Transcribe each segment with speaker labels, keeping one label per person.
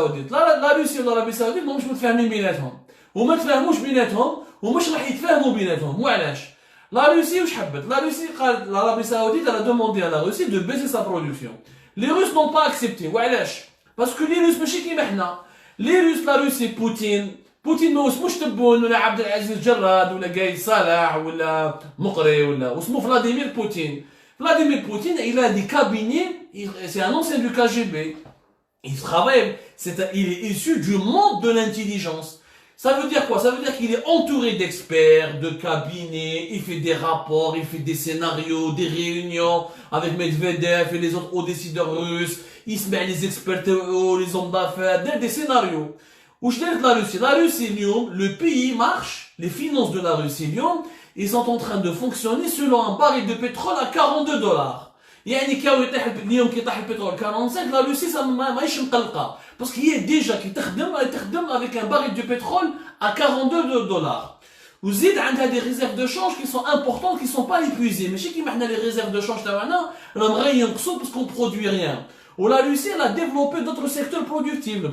Speaker 1: السعودية. لا روسيا ولا العربية السعودية ماهمش متفاهمين بيناتهم، وما تفاهموش بيناتهم، ومش راح يتفاهموا بيناتهم. وعلاش؟ لا روسي واش حبت؟ لا روسي قالت العربية السعودية elle a demandé à la Russie de baisser sa production. Les Russes n'ont pas accepté. وعلاش؟ باسكو لي روس ماشي كيما حنا. لي روس لا روسي بوتين ما اسموش تبون ولا عبد العزيز جراد ولا قايد صالح ولا مقري ولا واسمه فلاديمير بوتين. Vladimir Poutine, il a des cabinets, c'est un ancien du KGB. Il travaille, il est issu du monde de l'intelligence. Ça veut dire quoi? Ça veut dire qu'il est entouré d'experts, de cabinets, il fait des rapports, il fait des scénarios, des réunions avec Medvedev et les autres hauts décideurs russes. Il se met les experts, les hommes d'affaires, des scénarios. Où je dis la Russie? La Russie, le pays marche, les finances de la Russie, ils sont en train de fonctionner selon un baril de pétrole à 42 $. يعني كاو يطيح اليوم كي يطيح البترول 45 لا روسي ماهيش مقلقه باسكو هي ديجا كي تخدم avec un baril de pétrole à 42 $. وزيد عندها des réserves de change qui sont importantes qui sont pas épuisées ماشي كيما حنا les réserves de change تاعنا راهم غير ينقصوا parce qu'on produit rien. Ou la Russie, elle a développé d'autres secteurs productifs, le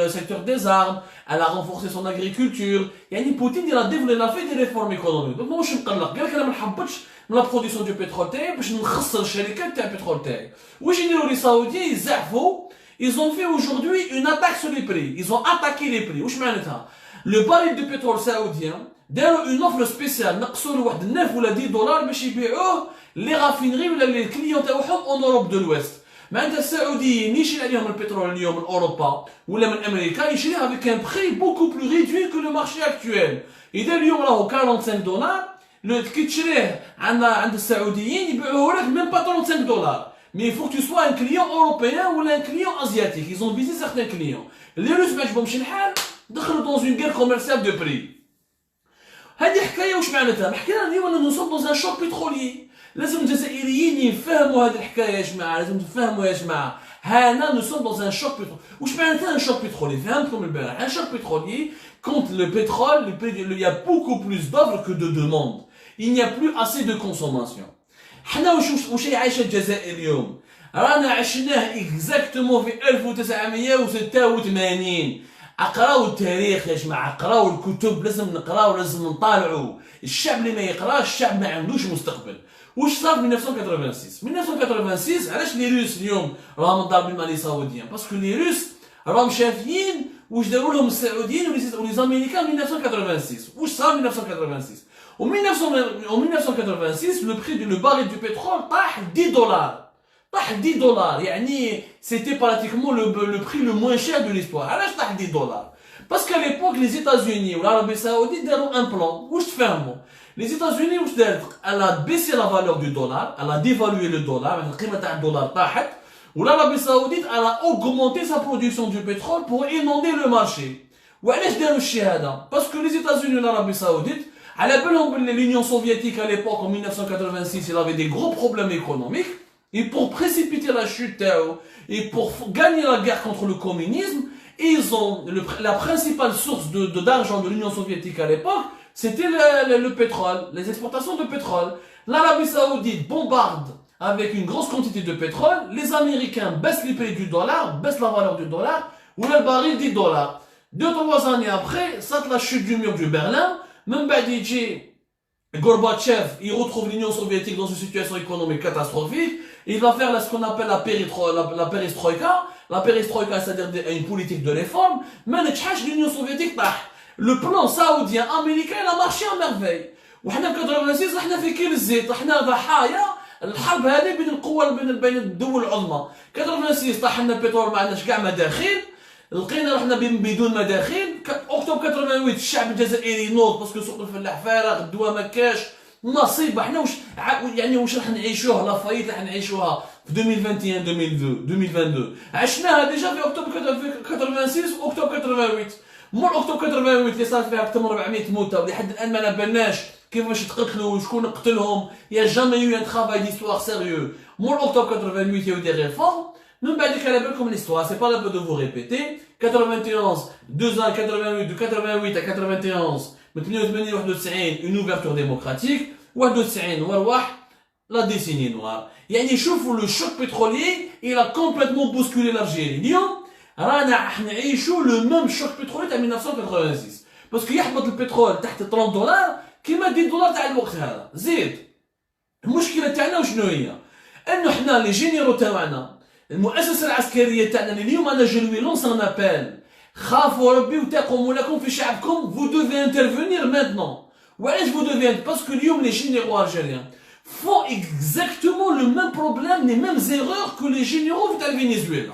Speaker 1: secteur des armes, elle a renforcé son agriculture. Yani Poutine, il a fait des réformes économiques. Donc moi, je suis مقلق. قال لك انا ما نحبطش من la production du pétrole تاعي باش نخسر الشركات تاع البترول تاعي. واش يديروا لي سعوديين يزعفوا؟ Ils ont fait aujourd'hui une attaque sur les prix. Ils ont attaqué les prix. واش معناتها؟ Le baril de pétrole saoudien داروا une offre spéciale نقصوا له واحد 9 ولا 10 دولار باش يبيعوه لي رافينري ولا لي كليون تاعهم en Europe de l'Ouest. معناتها السعوديين يشري عليهم البترول اليوم من اوروبا ولا من امريكا يشريها avec un prix beaucoup plus réduit que le marché actuel. اذا اليوم راهو 45 $، كي تشريه عند السعوديين يبيعوه لك même pas 35 $. Mais il faut que tu sois un client européen ou un client asiatique. Ils ont visé certains clients. Les Russes ما عجبهمش الحال دخلوا dans une guerre commerciale de prix. هذه حكايه واش معناتها؟ حكينا اليوم nous sommes dans un choc pétrolier. لازم الجزائريين يفهموا هذه الحكايه يا جماعه، لازم تفهموا يا جماعه. هانا نو سوم دون ان شوك بيترولي. واش معناتها ان شوك بيترولي؟ فهمتكم البارح. ان شوك بيترولي quand le pétrole, il y a beaucoup plus d'offres que de demandes. Il n'y a plus assez de consommation. حنا واش عايشه الجزائر اليوم؟ رانا عشناه اكزاكتومون في 1986. اقراو التاريخ يا جماعه، اقراو الكتب، لازم نقراو، لازم نطالعوا. الشعب اللي ما يقراش الشعب ما عندوش مستقبل. واش صار في 1986؟ 1986 علاش لي روس اليوم راهم ضاربين مع لي سعوديين؟ باسكو لي روس راهم شافيين واش داروا لهم السعوديين ولي زاميريكان 1986. واش صار 1986؟ و 1986 لو بري دو باريل دو بترول طاح 10 $. طاح 10 $، يعني سيتي براتيكمون لو بري لو موان شير دو ليستوار. علاش طاح 10 $؟ باسكو à l'époque les États-Unis والعربية السعودية داروا ان بلان. واش تفهموا؟ Les États-Unis واش دارت؟ elle a baissé la valeur du dollar, elle a dévalué le dollar، القيمة تاع الدولار طاحت. والعربية السعودية elle a augmenté sa production du pétrole pour inonder le marché. وعلاش داروا الشيء هذا؟ باسكو les États-Unis والعربية السعودية على بالهم بلي l'Union soviétique à l'époque en 1986 il avait des gros problèmes économiques et pour précipiter la chute تاعو et pour gagner la guerre contre le communisme, ils ont la principale source d'argent de l'Union soviétique à l'époque, c'était le pétrole, les exportations de pétrole. L'Arabie Saoudite bombarde avec une grosse quantité de pétrole, les Américains baissent les prix du dollar, baissent la valeur du dollar, ou le baril 10 $. 2-3 années après, ça la chute du mur du Berlin, même Badidji, Gorbatchev, il retrouve l'Union soviétique dans une situation économique catastrophique, il va faire ce qu'on appelle la perestroïka. La perestroïka, c'est-à-dire une politique de réforme, mais l'Union soviétique, le plan saoudien américain il a marché en merveille. وحنا في 86 رحنا في كيل الزيت، رحنا ضحايا الحرب هذه بين القوى بين الدول العظمى. 86 طاح لنا البترول ما عندناش كاع مداخل، لقينا رحنا بدون مداخل. اكتوبر 88 الشعب الجزائري نوض باسكو سوق الفلاح فارغ، الدواء ما كاش، مصيبه. حنا واش راح نعيشوها؟ لا فايت راح نعيشوها في 2021 2022 عشناها ديجا في اكتوبر 86 واكتوبر 88. مور اكتوبر 88 اللي صار فيها اكثر من 400 موتى ولحد الان ما نبناش كيفاش تقتلوا وشكون قتلهم. يا جامي يو ان ترافاي ديستوار سيريو. مور اكتوبر 88 يو دي ريفورم. من بعد على بالكم l'histoire, c'est pas la peine de vous répéter. 91 2 ans 88 de 88 à 91 من 88 91 une ouverture démocratique. 91 وروح la décennie noire. يعني شوفوا le choc pétrolier il a complètement bousculé l'Algérie. اليوم رانا راح نعيشوا لو ميم شوك بترولي تاع 1986 باسكو يحبط البترول تحت 30 دولار كيما 10 دولار تاع الوقت هذا. زيد المشكله تاعنا وشنو هي؟ انه حنا لي جينيرو تاعنا المؤسسه العسكريه تاعنا اللي اليوم انا جلوي لونس ان ابل خافوا ربي وتاقوا مولاكم في شعبكم فو دوفي انترفونير مانتنون. وعلاش فو دوفي؟ باسكو اليوم لي جينيرو الجيريان font exactement le même problème, les mêmes erreurs que les généraux تاع الفنزويلا.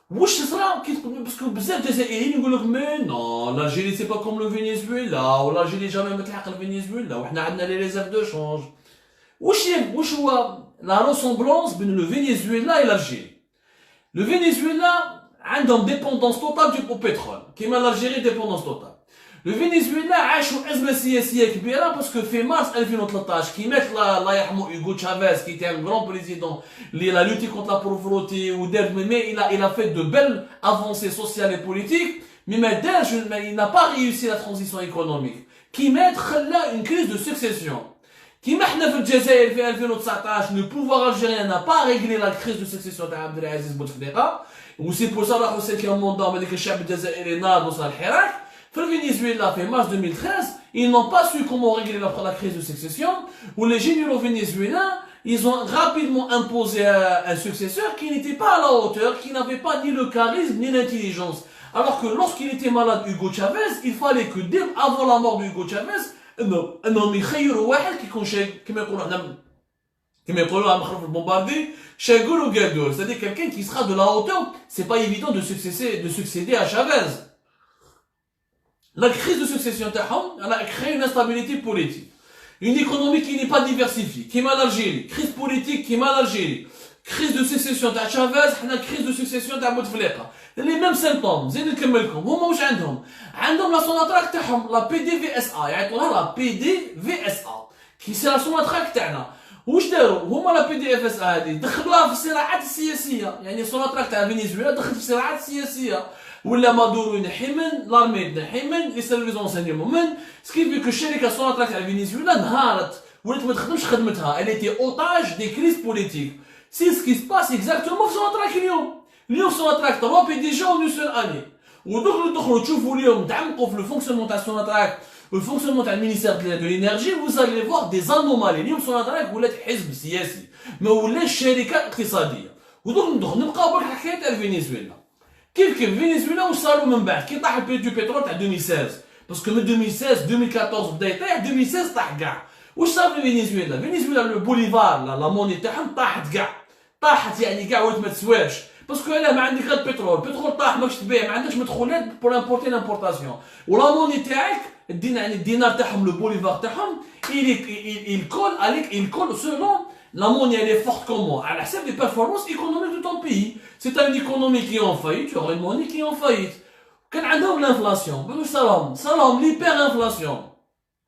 Speaker 1: واش صرا باسكو بزاف جزائريين يقول لك مي نو l'Algérie c'est pas comme le Venezuela ولا l'Algérie jamais ما تلحق الفنزويلا وحنا عندنا لي ريزيرف دو شونج. واش هو لا ريسومبلونس بين لو فنزويلا و l'Algérie؟ لو فنزويلا عندهم ديبوندونس توتال دو بترول كيما l'Algérie ديبوندونس توتال. لو فنزويلا عاشوا ازمه سياسيه كبيره باسكو في مارس 2013 كي مات الله يرحمه هوغو تشافيز كي تاع غران بريزيدون اللي لا لوتي كونت لا بروفروتي ودار مي il a fait de belles avancées sociales et politiques mais ما دارش il n'a pas réussi la transition économique. كي مات خلى une crise de succession. كيما حنا في الجزائر في 2019 le pouvoir algérien n'a pas réglé la crise de succession تاع عبد العزيز بوتفليقه وسي بور سا راحوا سيكيام موندام هذيك الشعب الجزائري ناض وصل الحراك. في Venezuela, en mars 2013, ils n'ont pas su comment régler la crise de succession, où les généraux vénézuéliens, ils ont rapidement imposé un successeur qui n'était pas à la hauteur, qui n'avait pas ni le charisme ni l'intelligence. Alors que lorsqu'il était malade, Hugo Chavez, il fallait que dès avant la mort de Hugo Chavez, انهم يخيروا واحد كيكون كما يقولوا حنا كما يقولوا مخرف البومباردي شاغول وقادور. C'est-à-dire quelqu'un qui sera de la hauteur. C'est pas évident de succéder à Chavez. La crise de succession elle a créé une instabilité politique. Une économie qui n'est pas diversifiée, qui est mal l'Algérie. Crise politique qui est mal l'Algérie. Crise de succession de Chavez, crise de succession de Bouteflika. Les mêmes symptômes. زين نكملكم. هما واش عندهم؟ عندهم لا سوناتراك تاعهم لا بي دي في اس اي يعيطوا لها لا بي دي في اس اي كي سي لا سوناتراك تاعنا. واش داروا؟ هما لا بي دي اف اس اي هذه دخلوها في الصراعات السياسيه. يعني سوناتراك تاع فنزويلا دخلت في الصراعات السياسيه. ولا مادورو ينحي من لارمي تنحي من لي سيرفيس اونسينيومون من سكيفي كو الشركه سوناتراك تاع فنزويلا نهارت ولات ما تخدمش خدمتها. elle était otage des crises politiques. C'est ce qui se passe exactement في سوناتراك اليوم. اليوم سوناتراك 3 بي دي جي اون سول اني ودخلوا تشوفوا اليوم تعمقوا في لو فونكسيونمون تاع سوناتراك والفونكسيونمون تاع المينيستير دو لينيرجي vous allez voir des anomalies. اليوم سوناتراك ولات حزب سياسي ما ولاش شركه اقتصاديه. ودوك نبقاو برك حكايه تاع فنزويلا. كيف فنزويلا واش صاروا من بعد كي طاح البري دو بترول تاع 2016 باسكو من 2016 2014 بدا يطيح 2016 طاح كاع. واش صار في فنزويلا لو بوليفار لا موني تاعهم طاحت كاع. طاحت يعني كاع ولات ما تسواش باسكو الا ما عندك غير البترول طاح ماكش تبيع ما عندكش مدخولات بور امبورتي لامبورطاسيون ولا موني تاعك الدينار تاعهم لو بوليفار تاعهم il colle selon la monnaie elle est forte comme moi, à la des performances économiques de ton pays. C'est une économie qui est en faillite, tu auras une monnaie qui est en faillite. Quand on a l'inflation, salam, l'hyperinflation.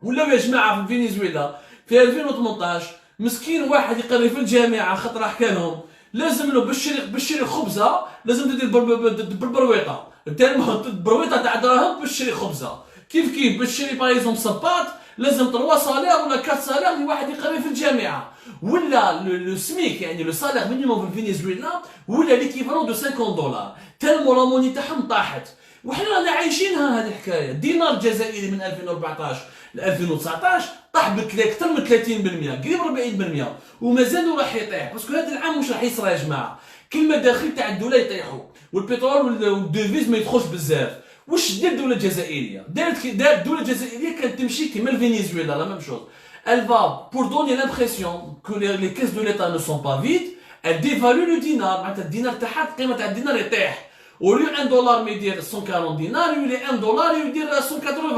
Speaker 1: ولا يا جماعه في فنزويلا في 2018 مسكين واحد يقري في الجامعه خاطر حكى لهم لازم له باش يشري خبزه لازم تدير بالبرويطه البرويطه تاع دراهم باش تشري خبزه. كيف باش تشري بايزون صباط لازم 3 صالير ولا 4 صالير لواحد يقري في الجامعه. ولا لو سميك يعني لو صالير مينيموم في فنزويلا ولا ليكيفالون دو 50 دولار تالمو لا موني تاعهم طاحت. وحنا رانا عايشينها هذه الحكايه. الدينار الجزائري من 2014 ل 2019 طاح اكثر من 30% قريب 40% ومازالوا راح يطيح باسكو هذا العام واش راح يصرى يا جماعه؟ كل المداخيل تاع الدوله يطيحوا والبترول والديفيز ما يدخلش بزاف. واش دار الدوله الجزائريه؟ دارت الدوله الجزائريه كانت تمشي كيما الفنزويلا لا ميم شوز. Elle va pour donner l'impression que les caisses de l'État ne sont pas vides, elle dévalue le dinar. معناتها الدينار تاعها القيمه تاع الدينار يطيح. Au lieu 1 dollar ما يدير 140 دينار يولي 1 دولار يدير 180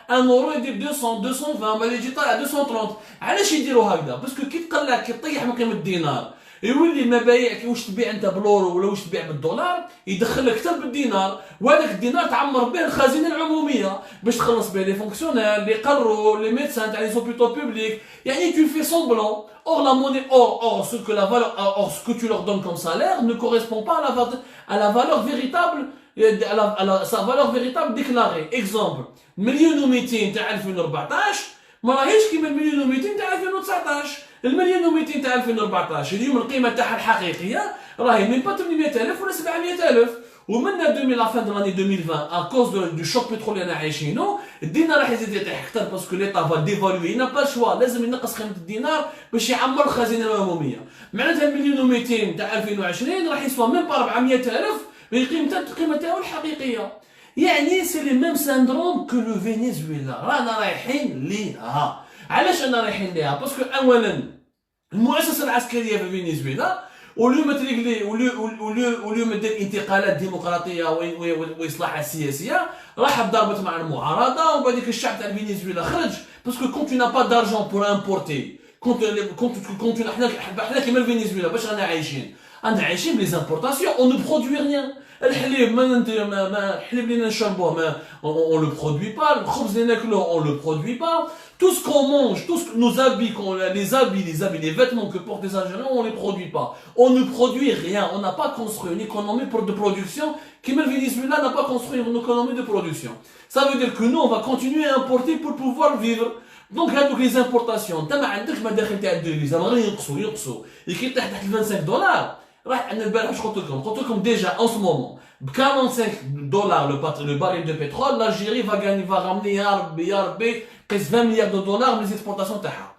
Speaker 1: 1 اورو يدير 200 220 بعد يجي طالع 230. علاش يديروا هكذا؟ باسكو كي تقلع كي تطيح من قيمه الدينار يولي المبايع واش تبيع انت بالورو ولا واش تبيع بالدولار يدخل لك اكثر بالدينار وهذاك الدينار تعمر به الخزينه العموميه باش تخلص به لي فونكسيونير اللي يقروا لي ميدسان تاع لي زوبيتو بوبليك. يعني tu fais semblant. Or la monnaie ce que tu leur donnes comme salaire ne correspond pas à la valeur véritable sa valeur véritable déclarée. Exemple, مليون و200 تاع 2014 ما راهيش كيما المليون و200 تاع 2019. المليون و200 تاع 2014 اليوم القيمه تاعها الحقيقيه راهي من با 800000 ولا 700000 ومن 2000 لا فان دو لاني 2020 à cause du choc pétrolier اللي عايشينه الدينار راح يزيد يطيح اكثر باسكو ليطا فا ديفالوي نا با شوا لازم ينقص قيمه الدينار باش يعمر الخزينه العموميه معناتها مليون و200 تاع 2020 راح يسوى ميم با 400000 من قيمته تاعو الحقيقيه يعني سي لي ميم ساندروم كو لو فنزويلا رانا رايحين ليها علاش انا رايحين ليها باسكو اولا المؤسسه العسكريه في فنزويلا وليو ما تريقلي وليو ما دير انتقالات ديمقراطيه واصلاحات سياسيه راح ضربت مع المعارضه وبعديك الشعب تاع فنزويلا خرج باسكو كونت نا با دارجون بور امبورتي كونت حنا كيما فنزويلا باش رانا عايشين بلي زامبورتاسيون اون نو برودوي ريان الحليب ما الحليب اللي نشربوه ما on le produit pas الخبز اللي ناكلوه on le produit pas tout ce qu'on mange tous nos habits les vêtements que portent les Algériens on les produit pas on ne produit rien on n'a pas construit une économie de production qui même le Venezuela n'a pas construit une économie de production ça veut dire que nous on va continuer à importer pour pouvoir vivre donc هذوك les importations انت ما عندكش مداخل تاع الديفيز غير ينقصوا كي تحت 25 دولار راح انا البارح واش قلت لكم ديجا en ce moment ب 45 دولار le baril de pétrole l'Algérie va ramener يا ربي قيس 20 مليار de dollars les exportations تاعها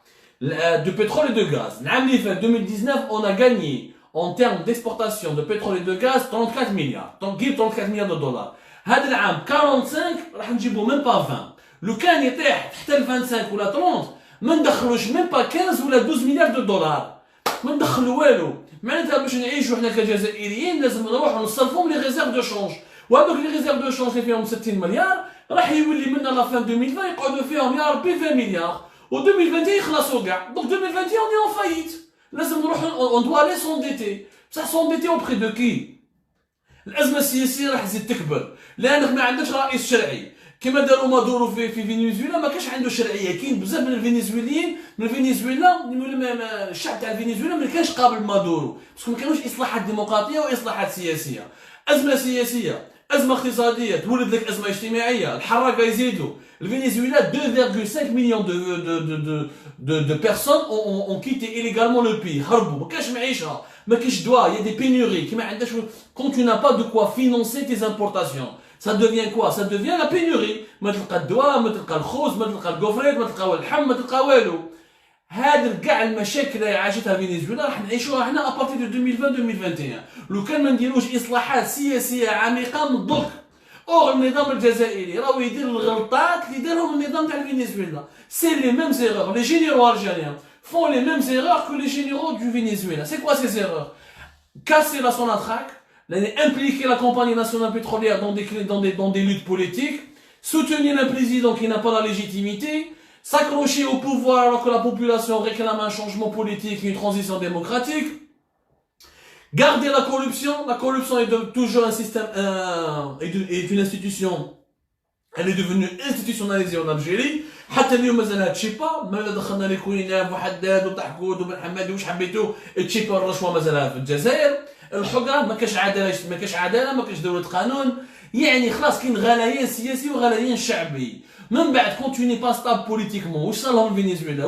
Speaker 1: de pétrole et de gaz العام اللي فات 2019 on a gagné en termes d'exportation de pétrole et de gaz 34 milliards donc 34 milliards de dollars هذا العام 45 راح نجيبو même pas 20 لو كان يطيح تحت ال 25 ولا 30 ما ندخلوش même pas 15 ولا 12 مليار de dollars ما ندخلو والو معناتها باش نعيشوا حنا كجزائريين لازم نروحوا نصرفوا لي ريزيرف دو شونج وهذوك لي ريزيرف دو شونج اللي فيهم 60 مليار راح يولي منا لا فان 2020 يقعدوا فيهم يا ربي 20 مليار و 2021 يخلصوا كاع دونك 2021 اون اون فايت لازم نروحوا اون دوا لي سونديتي بصح سونديتي اوبري دو كي الازمه السياسيه راح تزيد تكبر لانك ما عندكش رئيس شرعي كما داروا مادورو في فنزويلا ما كانش عنده شرعيه كاين بزاف من الفنزويليين من فنزويلا الشعب تاع فنزويلا ما كانش قابل مادورو باسكو ما كانوش اصلاحات ديمقراطيه واصلاحات سياسيه ازمه سياسيه ازمه اقتصاديه تولد لك ازمه اجتماعيه الحراقه يزيدوا الفنزويلا 2,5 مليون de personnes ont quitté illégalement le pays هربوا ما كانش معيشه ما كاينش دواء يا دي بينوري كي ما عندكش quand tu n'as pas de quoi financer tes importations ça devient quoi ça devient la pénurie ما تلقى الدواء ما تلقى الخبز ما تلقى الكوفريت ما تلقى اللحم ما تلقى والو هاد كاع المشاكل اللي عاشتها فنزويلا راح نعيشوها هنا ابارتي دو 2020 2021 لو كان ما نديروش اصلاحات سياسيه عميقه من درك اور النظام الجزائري راهو يدير الغلطات اللي دارهم النظام تاع فنزويلا سي لي ميم زيرور لي جينيرو الجيريان font les mêmes erreurs que les généraux du Venezuela. C'est quoi ces erreurs? Casser la Sonatrach, impliquer la compagnie nationale pétrolière dans des luttes politiques, soutenir un président qui n'a pas la légitimité, s'accrocher au pouvoir alors que la population réclame un changement politique et une transition démocratique, garder la corruption est toujours un système, est une institution, elle est devenue institutionnalisée en Algérie. حتى اليوم مازال تشيبا ماذا دخلنا لكويناف وحداد وطحكود وبن حمادي واش حبيتو تشيبا الرشوه مازالها في الجزائر الحكام ما كاش عداله ما كاش دوله قانون يعني خلاص كاين غليان سياسي وغليان شعبي من بعد كونتيني با ستاب بوليتيكمون واش صار لهم فنزويلا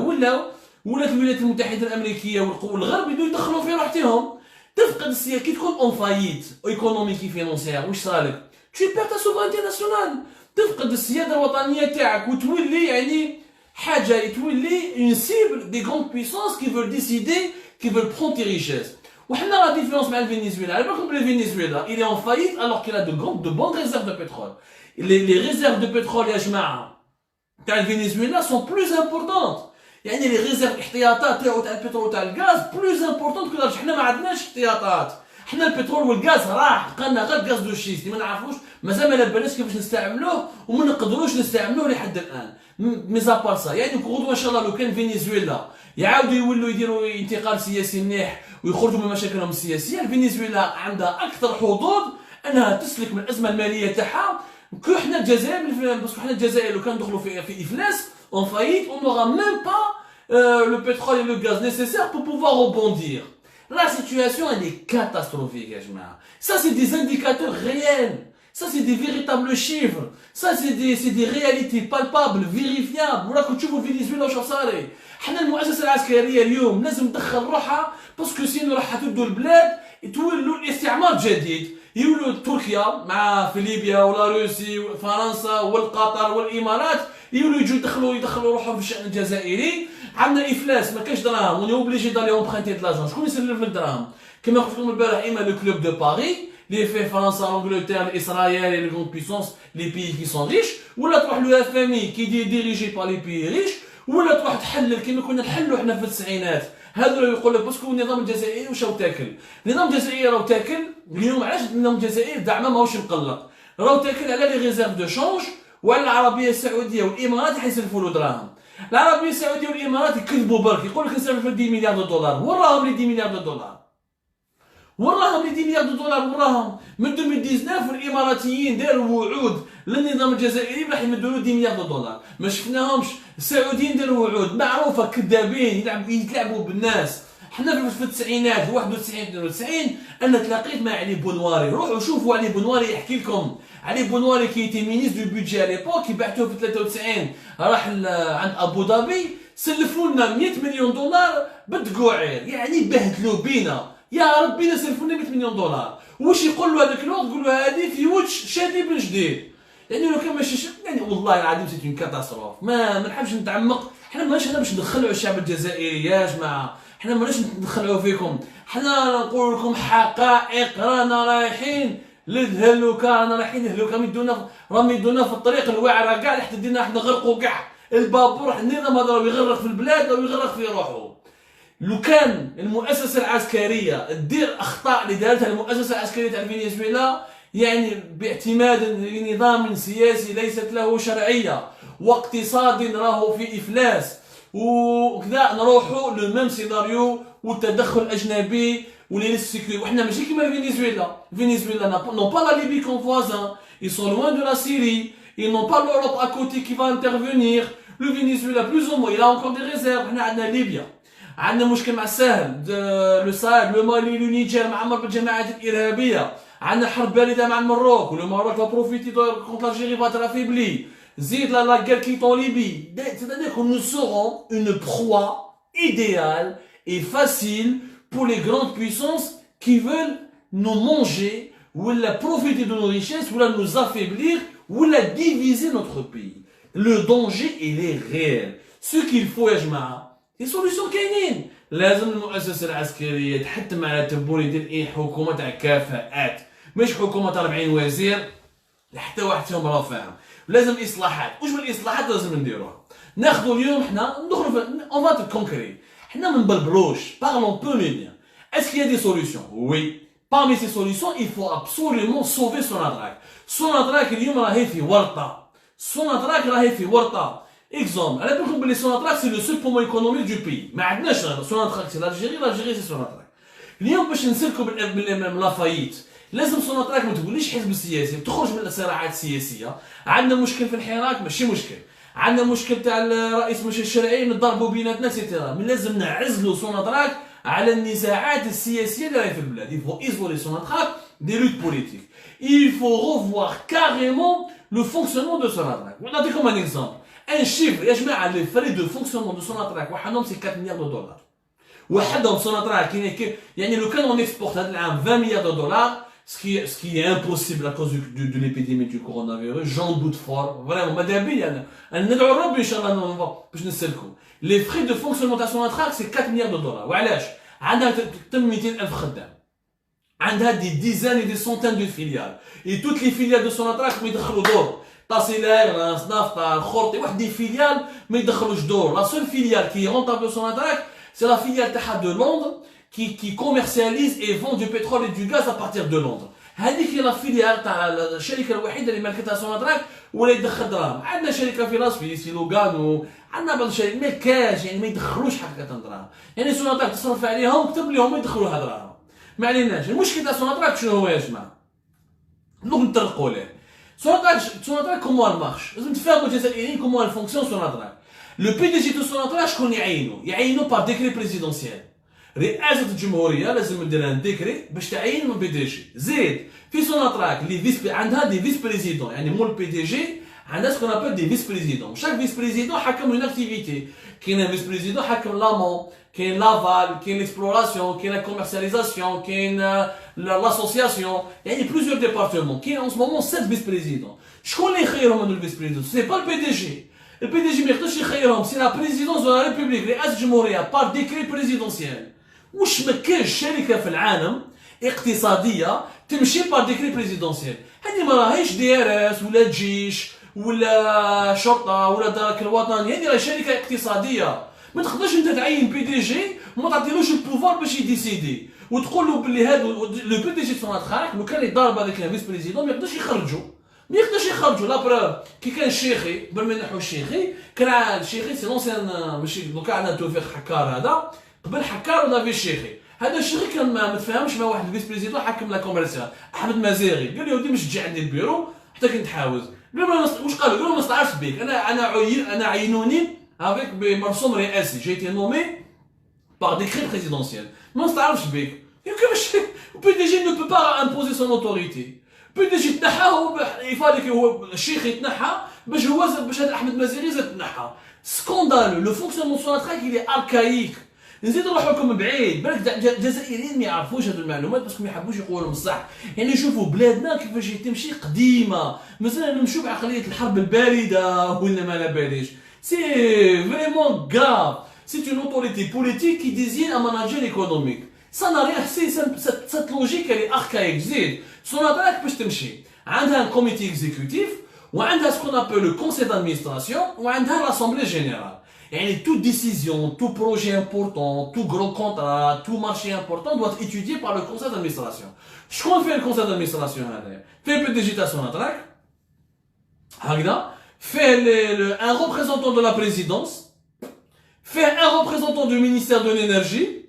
Speaker 1: ولات الولايات المتحده الامريكيه والقوى الغرب يدو يدخلوا في روحتهم تفقد السياسه كي تكون اون فايت ايكونوميكي فينونسيير واش صار tu perds ta souveraineté nationale تفقد السياده الوطنيه تاعك وتولي يعني حاجه تولي une cible des grandes puissances qui veulent décider qui veulent prendre tes richesses وحنا لا ديفيرونس مع الفنزويلا على بالكم الفنزويلا il est en faillite alors qu'il a de bonnes réserves de pétrole les réserves de pétrole يا جماعه تاع الفنزويلا sont plus importantes يعني les réserves احتياطات تاع البترول تاع الغاز plus importantes que حنا ما عندناش احتياطات حنا البترول والغاز راح بقالنا غير غاز دو شيست ما نعرفوش مازال ما لبناش كيفاش نستعملوه وما نقدروش نستعملوه لحد الان ميزابار سا يعني غدوه ان شاء الله لو كان فنزويلا يعاودوا يولوا يديروا انتقال سياسي مليح ويخرجوا من مشاكلهم السياسيه فنزويلا عندها اكثر حظوظ انها تسلك من الازمه الماليه تاعها كو حنا الجزائر باسكو حنا الجزائر لو كان ندخلوا في افلاس اون فايت اون نورا ميم با لو بترول et le gaz nécessaire pour pouvoir rebondir. La situation elle est catastrophique, ça c'est des indicateurs réels, ça c'est des véritables chiffres, ça c'est des réalités palpables, vérifiables. Voilà que tu vois le Venezuela وش صاري. حنا المؤسسة العسكرية اليوم لازم تدخل روحها باسكو سينو راح تبدو البلاد تولوا الاستعمار جديد. يولوا تركيا مع في ليبيا ولا روسي وفرنسا والقطر والامارات يولوا يجوا يدخلوا روحهم في الشان الجزائري. عندنا افلاس ما كاش دراهم وني اوبليجي دالي اونبرانتي د لاجون. شكون يسلف لك دراهم؟ كما قلت لكم البارح اما لو كلوب دو باري اللي فيه فرنسا انجلترا اسرائيل لي غون بيسونس لي بيي كي سون ريش، ولا تروح لو اف ام اي كي ديريجي بار لي بيي ريش، ولا تروح تحلل كيما كنا نحلوا حنا في التسعينات. هذا يقول لك باسكو النظام الجزائري واش راهو تاكل. النظام الجزائري راهو تاكل اليوم. علاش النظام الجزائري دعمه ماهوش مقلق؟ راهو تاكل على لي ريزيرف دو شونج، وعلى العربيه السعوديه والامارات حيسلفوا له دراهم. العربيه السعوديه والامارات يكذبوا برك، يقول لك نسلف 10 مليار دولار. وين راهم لي 10 مليار دولار؟ وين راهم لي 10 مليار دولار؟ وين راهم؟ من 2019 والاماراتيين داروا وعود للنظام الجزائري راح يمدوا له 10 مليار دولار، ما شفناهمش. السعوديين داروا وعود معروفه كذابين يتلاعبوا بالناس. حنا في التسعينات 91 92 انا تلاقيت مع علي بونواري. روحوا شوفوا علي بونواري يحكي لكم. علي بونواري كي تي مينيستر دو بودجي على ليبوك كي بعثوه في 93 راح عند ابو ظبي سلفوا لنا 100 مليون دولار بالدقوعير، يعني بهدلوا بينا. يا ربي سلفوا لنا 100 مليون دولار. واش يقول له هذاك الوقت؟ يقول له هذه في وجه شادي بن جديد. يعني لو كان ماشي يعني والله العظيم سيت اون كاتاستروف. ما نحبش نتعمق. حنا ماناش هنا باش ندخلوا الشعب الجزائري يا جماعه، حنا ماناش ندخلوا فيكم. حنا نقول لكم حقائق. رانا رايحين للهلوكه، رانا رايحين للهلوكه. راهم يدونا في الطريق الواعره كاع لحد دينا حنا نغرقوا كاع. البابور النظام هذا راه يغرق في البلاد او يغرق في روحه. لو كان المؤسسه العسكريه دير اخطاء اللي دارتها المؤسسه العسكريه تاع فنزويلا، يعني باعتماد لنظام سياسي ليست له شرعيه واقتصادي راهو في افلاس وكذا، نروحوا لو ميم سيناريو والتدخل الاجنبي ولي سيكوري. وحنا ماشي كيما فنزويلا. فنزويلا n'ont pas la Libye comme voisin, ils sont loin de la Syrie, ils n'ont pas l'Europe à côté qui va intervenir. Le Venezuela plus ou moins il a encore des réserves. حنا عندنا ليبيا، عندنا مشكل مع الساحل، لو ساحل، لو مالي، لو نيجير معمر بالجماعات الارهابيه، عندنا حرب بارده مع المروك، ولو ماروك va profiter contre l'Algérie va être affaibli. زيد la guerre qui est en Libye. C'est-à-dire que nous serons une proie idéale et facile pour les grandes puissances qui veulent nous manger ou la profiter de nos richesses ou la nous affaiblir ou la diviser notre pays. Le danger il est réel. Ce qu'il faut يا جماعه دي سوليسيون كاينين. لازم المؤسسه العسكريه تحتم على تبوني ديال حكومه تاع كفاءات، مش حكومه 40 وزير حتى واحد فيهم راه فاهم. لازم اصلاحات. واش من الاصلاحات لازم نديروها؟ ناخذوا اليوم حنا ندخلوا في اون فات كونكري. حنا ما نبلبلوش. بارلون بو مي بيان. اسكو يا دي سوليسيون؟ وي. parmi ces solutions il faut absolument sauver Sonatrach. Sonatrach اليوم راهي في ورطه. Sonatrach راهي في ورطه. Exemple, على بالكم بلي سوناتراك سي لو سول بومون ايكونوميك دو بي. ما عندناش سوناتراك سي لالجيري سي سوناتراك. اليوم باش نسلكوا من لافايت لازم سوناتراك ما تقوليش حزب سياسي، تخرج من الصراعات السياسيه. عندنا مشكل في الحراك ماشي مشكل، عندنا مشكل تاع الرئيس ماشي الشرعي نضربوا بيناتنا سيتيرا. من لازم نعزلوا سوناتراك على النزاعات السياسيه اللي راهي في البلاد. Il faut isoler Sonatrach des luttes politiques. Il faut revoir carrément le fonctionnement de Sonatrach. نعطيكم un exemple. ان شيفر يا جماعه لي فري دو فونكسيونمون دو سوناتراك وحدهم سي 4 مليار دولار. وحدهم سوناتراك يعني لو كان اون اكسبورت هذا العام 20 مليار دولار سكي امبوسيبل ا كوز دو ليبيديمي دو كورونا فيروس. جون دوت فور فريمون ماذا بيا انا ندعو ربي ان شاء الله باش نسلكوا. لي فري دو فونكسيونمون تاع سوناتراك سي 4 مليار دولار. وعلاش؟ عندها تم 200,000 خدام، عندها دي ديزان اي دي سونتان دو فيليال اي توت لي فيليال دو سوناتراك ما يدخلوا دور. تاسيلير، نافطا، خورتي، واحد دي فيليال ما يدخلوش دور. لا سول فيليال كي رونتابل سوناتراك سي لا فيليال تاعها دو لندن كي كوميرسياليز اي فون دو بترول اي دو غاز ابارتير دو لندن. هذيك هي لا فيليال تاع الشركه الوحيده اللي مالكتها سوناتراك ولا يدخل دراهم. عندنا شركه في لاس فيس في لوغانو، عندنا بعض الشركات ما كاش يعني ما يدخلوش حقيقه دراهم. يعني سوناتراك تصرف عليهم وكتب لهم ما يدخلوها دراهم. ما عليناش. المشكل تاع سوناتراك شنو هو يا جماعه؟ دوك نطرقوا ليه. Sonatrach comment elle marche؟ لازم تفهموا الجزائريين comment elle fonctionne Sonatrach. لو بي دي جي دو سوناتراك شكون يعينوا بار ديكري بريزيدونسيال. رئاسة الجمهورية لازم ندير ان ديكري باش تعين من بي دي جي. زيد في سوناتراك لي فيس عندها دي فيس بريزيدون، يعني مول بي دي جي عندنا ce qu'on appelle des vice-présidents. Chaque vice-président حكم une activité. كاين un vice-président حكم l'amont, كاين l'aval, كاين l'exploration, كاين la commercialisation, كاين l'association. Il y a plusieurs départements. كاين en ce moment 7 vice-présidents. شكون اللي يخيرهم هذو الفيس-présidents؟ C'est pas le PDG. Le PDG ما يقدرش يخيرهم، c'est la présidence de la République رئاسة الجمهورية par décret présidentiel. واش ما كاينش شركة في العالم اقتصادية تمشي بار ديكري بريزيدونسيال. هذه ما راهيش دي ار اس ولا جيش ولا شرطه ولا درك الوطني، هذه راهي شركه اقتصاديه. ما تقدرش انت تعين بي دي جي وما تعطيلوش البوفوار باش يديسيدي وتقول له باللي هذا لو بي دي جي سوناتراك لو كان يضارب هذاك الفيس بريزيدون ما يقدرش يخرجوا. ما يقدرش يخرجوا لا بروف. كي كان الشيخي قبل ما ينحوا الشيخي كان الشيخي سي لونسيان ماشي دوكا عندنا توفيق حكار هذا قبل حكار ولا في الشيخي. هذا الشيخي كان ما متفاهمش مع واحد الفيس بريزيدون حاكم لا كوميرسيال احمد مزاغي. قال لي ودي مش تجي عندي البيرو حتى كنت حاوز. قال له واش قال له؟ ما نستعرفش بك، انا عينوني افيك بمرسوم رئاسي، جي تي نومي بار ديكري بريزيدونسيال. ما نستعرفش بك. كيفاش بي دي جي نو بو با امبوزي سون اوتوريتي. بي دي جي تنحى هو يفالك هو الشيخ يتنحى باش هو باش هذا احمد مزاغي زاد تنحى. سكوندال لو فونكسيونمون سوناتراك اللي اركايك. نزيد نروح لكم بعيد، بالك الجزائريين ما يعرفوش هذو المعلومات باسكو ما يحبوش يقولوا لهم الصح. يعني يشوفوا بلادنا كيفاش تمشي قديمه، مثلا نمشوا بعقليه الحرب البارده ولا ما لا باليش. سي فريمون غراف. سي اون اوتوريتي بوليتيك كي ديزين ان ماناجير ايكونوميك. سا نا ريان سي سات لوجيك اللي اركايك. زيد سوناتراك باش تمشي عندها كوميتي اكزيكوتيف وعندها سكون ابل لو كونسي دادمينستراسيون وعندها لاسامبلي جينيرال. يعني toute décision, tout projet important, tout grand contrat, tout marché important doit être étudié par le conseil d'administration. شكون fait le conseil d'administration هذا؟ fait le PDG تاع سوناتراك هكذا، fait un représentant de la présidence, fait un représentant du ministère de l'énergie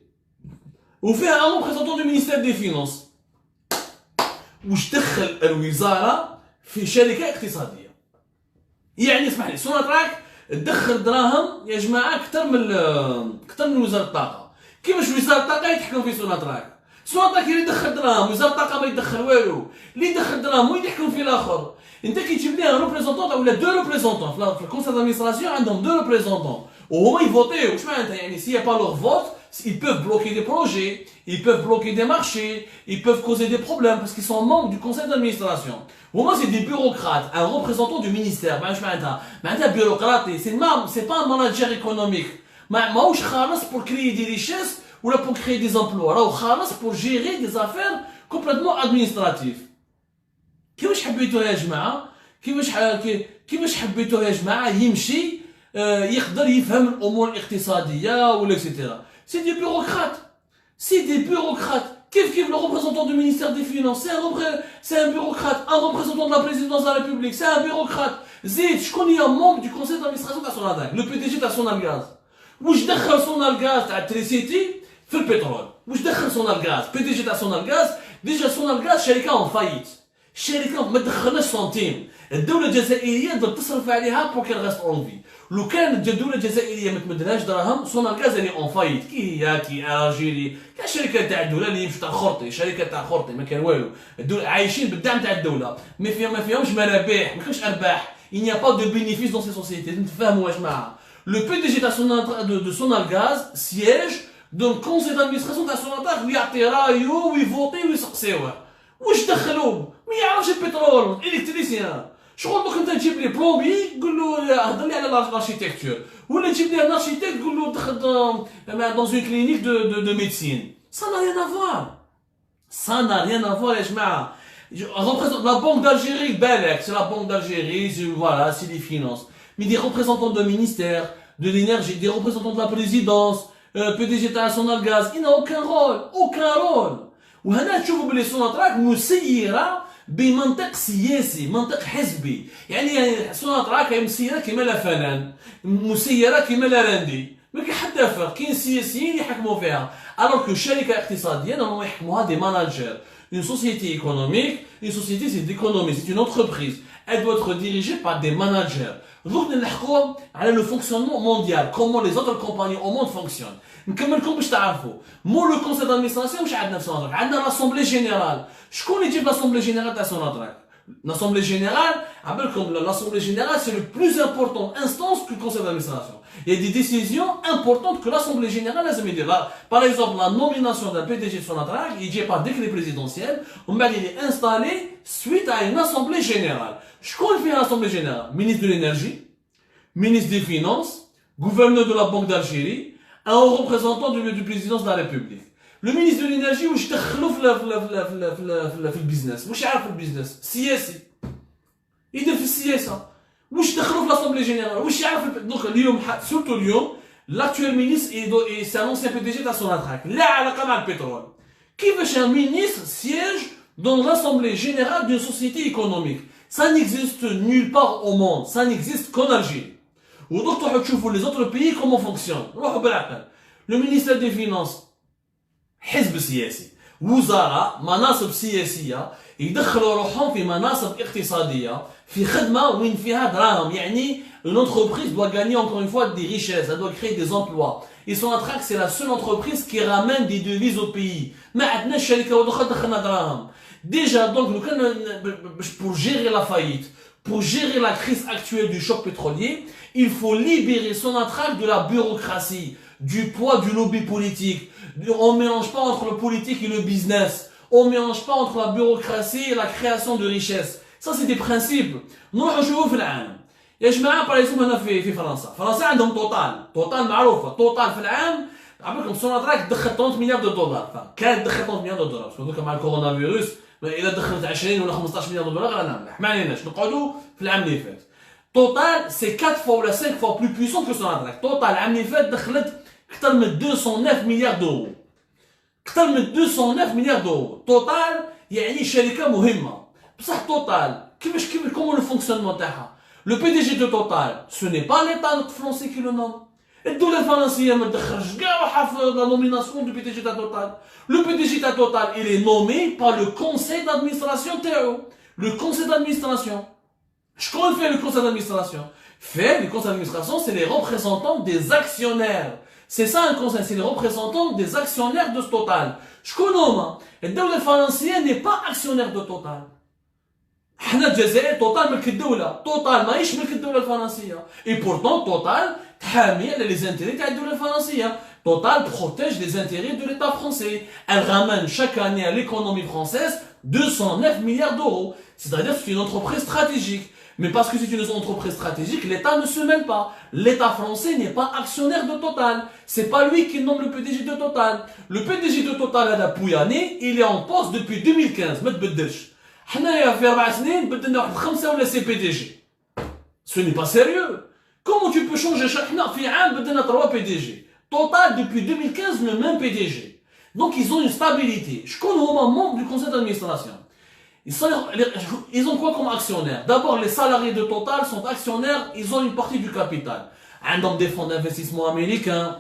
Speaker 1: ou fait un représentant du ministère des finances. واش دخل الوزارة في شركة اقتصادية؟ يعني اسمح لي سوناتراك تدخل دراهم يا جماعه اكثر من وزاره الطاقه. كيفاش وزاره الطاقه يتحكم في سوناتراك؟ سوناتراك اللي يدخل دراهم، وزاره الطاقه ما يدخل والو. اللي يدخل دراهم وين يحكم في الاخر؟ انت كي تجيب لي ريبريزونطون ولا دو ريبريزونطون في الكونسيل دادمينستراسيون عندهم دو ريبريزونطون وهما يفوتيو. واش معناتها؟ يعني سي با لور فوت ils peuvent bloquer des projets, ils peuvent bloquer des marchés, ils peuvent causer des problèmes parce qu'ils sont membres du conseil d'administration. Pour moi, c'est des bureaucrates, un représentant du ministère. Un bureaucrate, c'est pas un manager économique. Maouch khalas pour créer des richesses ou là pour créer des emplois. Là, khalas pour gérer des affaires complètement administratives. كيفاش حبيتوها يا جماعة؟ كيفاش حبيتوها يا جماعة يمشي يقدر يفهم الأمور الاقتصادية ولا اكسيتيرا. C'est des bureaucrates. C'est des bureaucrates. Kif le représentant du ministère des Finances, c'est un bureaucrate. Un représentant de la présidence de la République, c'est un bureaucrate. Zid, je connais un membre du conseil d'administration de Sonalgaz. Le PDG de Sonalgaz. Où je décale Sonalgaz à Tricity, fait le pétrole. Où je décale Sonalgaz. PDG de Sonalgaz, déjà Sonalgaz, شركة en faillite. شركة ما تدخلناش سنتيم. الدولة الجزائرية بدها تصرف عليها pour qu'elle reste en vie. لو كان الدوله الجزائريه ما تمدلهاش دراهم سونالغاز راني اون فايت كي هي كي الجيري كاع شركات تاع الدوله اللي يمشوا تاع خرطي شركات تاع خرطي ما كان والو الدوله عايشين بالدعم تاع الدوله ما فيهمش مرابح ما كاينش ارباح il n'y a pas de bénéfice dans ces sociétés نتفاهموا يا جماعه لو بي دي جي تاع سونالغاز سياج دون كونسي دادمينستراسيون تاع سونالغاز ويعطي رايو ويفوتي ويسقسيوه واش دخلوا ما يعرفش البترول الكتريسيان شغل دوك انت تجيب لي بلومبي تقول له هضر لي على الاركيتكتور ولا تجيب لي ان اركيتكت تقول له دخل دون اون كلينيك دو ميديسين سا نا ريان افوار سا نا ريان افوار يا جماعه لا بانك d'Algérie بالك سي لا بانك d'Algérie فوالا سي لي فينانس مي دي représentants de ministère de l'énergie des représentants de la présidence PDG تاع سونالغاز il n'a aucun rôle وهنا تشوفوا بلي سوناتراك مسيره بمنطق سياسي منطق حزبي يعني سوناتراك مسيره كيما لا فنان مسيره كيما لا راندي ما كاين حتى فرق كاين سياسيين يحكموا فيها الوغ كو شركه اقتصاديه نورمالمون يحكموها دي ماناجر une société économique une société c'est d'économie c'est une entreprise elle doit être dirigée par des managers donc نحكوا على le fonctionnement mondial comment les autres compagnies au monde fonctionnent نكملكم باش تعرفوا مو لو كونسيل دادمينستراسيون واش عندنا في سوناتراك عندنا لاسومبلي جينيرال شكون يجيب لاسومبلي جينيرال تاع سوناتراك لاسومبلي جينيرال Comme l'Assemblée Générale, c'est le plus important instance que le Conseil d'administration. Il y a des décisions importantes que l'Assemblée Générale a jamais dit. Par exemple, la nomination d'un PDG de Sonatrach, il dit par décret présidentiel, il est installé suite à une Assemblée Générale. Je connais l'Assemblée Générale. Ministre de l'Énergie, ministre des Finances, gouverneur de la Banque d'Algérie, un haut représentant du présidence de la République. Le ministre de l'énergie, واش دخلوا في البيزنس واش يعرف البيزنس سياسي يدير في السياسه واش دخلوا في l'Assemblée Générale واش يعرف دونك اليوم سورتو اليوم l'actuel ministre c'est un ancien PDG de Sonatrach لا علاقه مع البترول كيفاش un ministre siège dans l'Assemblée Générale d'une société économique ça n'existe nulle part au monde ça n'existe qu'en Algérie ودوك تروحوا تشوفوا les autres pays comment fonctionne روحوا بالعقل le ministère des finances حزب سياسي وزراء مناصب سياسية يدخلوا روحهم في مناصب اقتصادية في خدمة وين فيها دراهم يعني une entreprise doit gagner encore une fois des richesses elle doit créer des emplois et Sonatrach c'est la seule entreprise qui ramène des devises au pays ما عندناش شركة واحدة دخلنا دراهم déjà donc pour gérer la faillite pour gérer la crise actuelle du choc pétrolier il faut libérer Sonatrach de la bureaucratie du poids du lobby politique. On ne mélange pas entre le politique et le business. On ne mélange pas entre la bureaucratie et la création de richesses. Ça, c'est des principes. Nous, on joue في العام. يا جماعة, par exemple, هنا في فرنسا. فرنسا عندهم توتال معروفة. توتال في العام, عبالكم Sonatrach دخل 30 مليار دولار. كانت دخل 30 مليار دولار. بس كذوك مع الكورونا فيروس, إذا دخلت 20 ولا 15 مليار دولار رانا مليح. ما عليناش. نقعدوا في العام اللي فات. Total, c'est 4 fois ou 5 fois plus puissant que Sonatrach. Total, العام اللي فات دخلت أكثر من 209 مليار دولار. أكثر من 209 مليار دولار. توتال يعني شركة مهمة. بصح توتال كيفاش comment le fonctionnement تاعها. Le PDG de Total, ce n'est pas l'État français qui le nomme. الدولة الفرنسية ما تدخلش كاع روحها في la nomination du PDG de Total. Le PDG de Total, il est nommé par le conseil d'administration تاعو. Le conseil d'administration. شكون fait le conseil d'administration? Le conseil d'administration, c'est les représentants des actionnaires. C'est ça un conseil, c'est les représentants des actionnaires de Total. شكون هما؟ الدولة الفرنسية n'est pas actionnaire de Total. حنا الجزائر توتال ملك الدولة، توتال ماهيش ملك الدولة الفرنسية. Et pourtant توتال تحامي على les intérêts تاع الدولة الفرنسية. Total protège les intérêts de l'État français. Elle ramène chaque année à l'économie française 209 milliards d'euros. C'est-à-dire que c'est une entreprise stratégique. Mais parce que c'est une entreprise stratégique, l'État ne se mêle pas. L'État français n'est pas actionnaire de Total. C'est pas lui qui nomme le PDG de Total. Le PDG de Total, Ada Pouyanné, il est en poste depuis 2015. ما تبدلش. حنايا في 4 سنين بدلنا واحد 5 ولا PDG. Ce n'est pas sérieux. Comment tu peux changer chaque حنا في عام بدلنا 3 PDG. Total depuis 2015 le même PDG. Donc ils ont une stabilité. شكون هما membres du conseil d'administration. Ils ont quoi comme actionnaires? D'abord, les salariés de Total sont actionnaires, ils ont une partie du capital. عندهم des fonds d'investissement américains,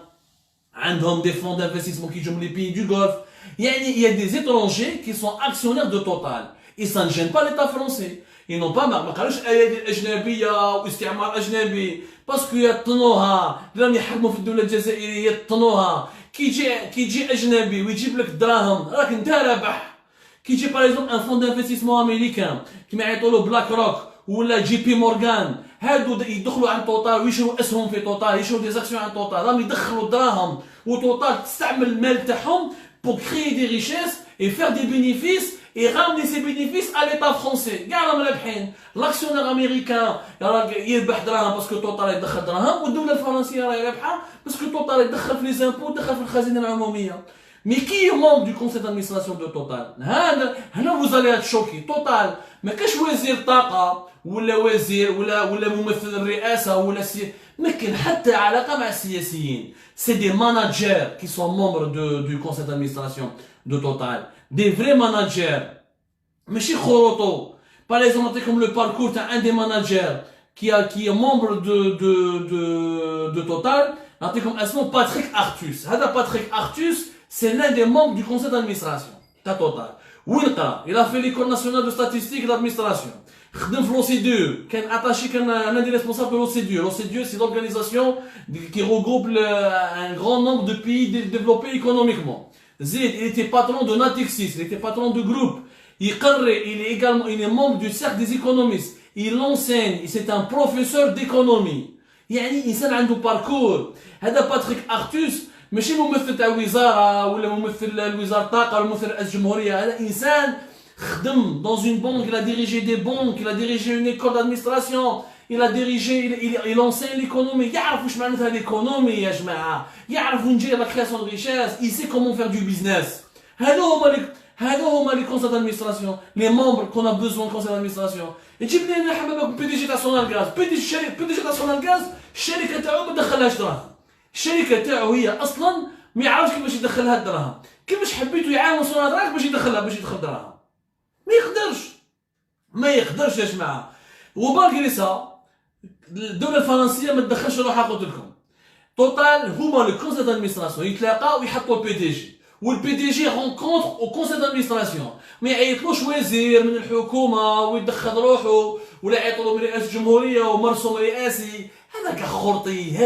Speaker 1: عندهم des fonds d'investissement qui jouent les pays du Golfe. Il y a des étrangers qui sont actionnaires de Total. Et ça ne gêne pas l'État français. Ils n'ont pas ما قالوش أيادي أجنبية واستعمار أجنبي. Parce que يطنوها، راهم يحكموا في الدولة الجزائرية يطنوها. كي يجي أجنبي ويجيب لك الدراهم راك انت رابح. Qui dit par exemple un fonds d'investissement américain qui m'a été le BlackRock ou la JP Morgan هادو يدخلوا عن توتال ويشروا اسهم في توتال يشروا des actions عن توتال راهم يدخلوا الدراهم وتوتال تستعمل المال تاعهم pour créer des richesses et faire des bénéfices et ramener ces bénéfices à l'État français كاع راهم رابحين l'actionnaire américain يربح دراهم باسكو توتال يدخل دراهم والدولة الفرنسية راهي رابحة باسكو توتال يدخل في لي زامبو يدخل في الخزينة العمومية. Mais qui est membre du conseil d'administration de Total? هنا vous allez être choqués. Total ما كاش وزير طاقة ولا وزير ولا ممثل الرئاسة ولا ما كان حتى علاقة مع السياسيين. C'est des managers qui sont membres du conseil d'administration de Total. Des vrais managers. ماشي خروطو. Par exemple, comme le parcours d'un des managers qui est membre de Total, comme اسمه Patrick Artus. هذا Patrick Artus c'est l'un des membres du conseil d'administration. T'as Total. Il a fait l'école nationale de statistique et d'administration. خدم في l'OCDE. كان attaché l'un des responsables de l'OCDE. L'OCDE, c'est l'organisation qui regroupe un grand nombre de pays développés économiquement. Zid, il était patron de Natixis, il était patron de groupe. Il est membre du cercle des économistes. il enseigne, c'est un professeur d'économie. يعني انسان عنده باركور. هذا باتريك ارتوس ماشي ممثل تاع وزاره ولا ممثل الوزاره الطاقه ولا ممثل رئاسه الجمهوريه. هذا انسان خدم dans une banque, il a dirigé des banques, il a dirigé une école d'administration, il enseigne l'économie. يعرف واش معناتها l'économie يا جماعه، يعرف وين جايه لا création de richesse, il sait comment faire du business. هذو هما les conseils d'administration, les membres qu'on a besoin de conseil d'administration. تجيب لي انا حبابك بي دي جي تاع سونال غاز، بي دي جي تاع سونال غاز الشركه تاعو ما دخلهاش دراهم. الشركه تاعو هي اصلا ما يعرفش كيفاش يدخلها الدراهم، كيفاش حبيتو يعاون سونال غاز باش يدخل دراهم. ما يقدرش يا جماعه. وبالغري سا الدوله الفرنسيه ما تدخلش روحها. قلت لكم توتال هما لو كونسيل دادمينستراسيون يتلاقاو ويحطوا البي دي جي، والبي دي جي رونكونتر او كونسيل دادمينستراسيون. ما يعيطلوش وزير من الحكومه ويدخل روحه، ولا يعيطوا من رئاسه الجمهوريه ومرسوم رئاسي. هذا كخرطي.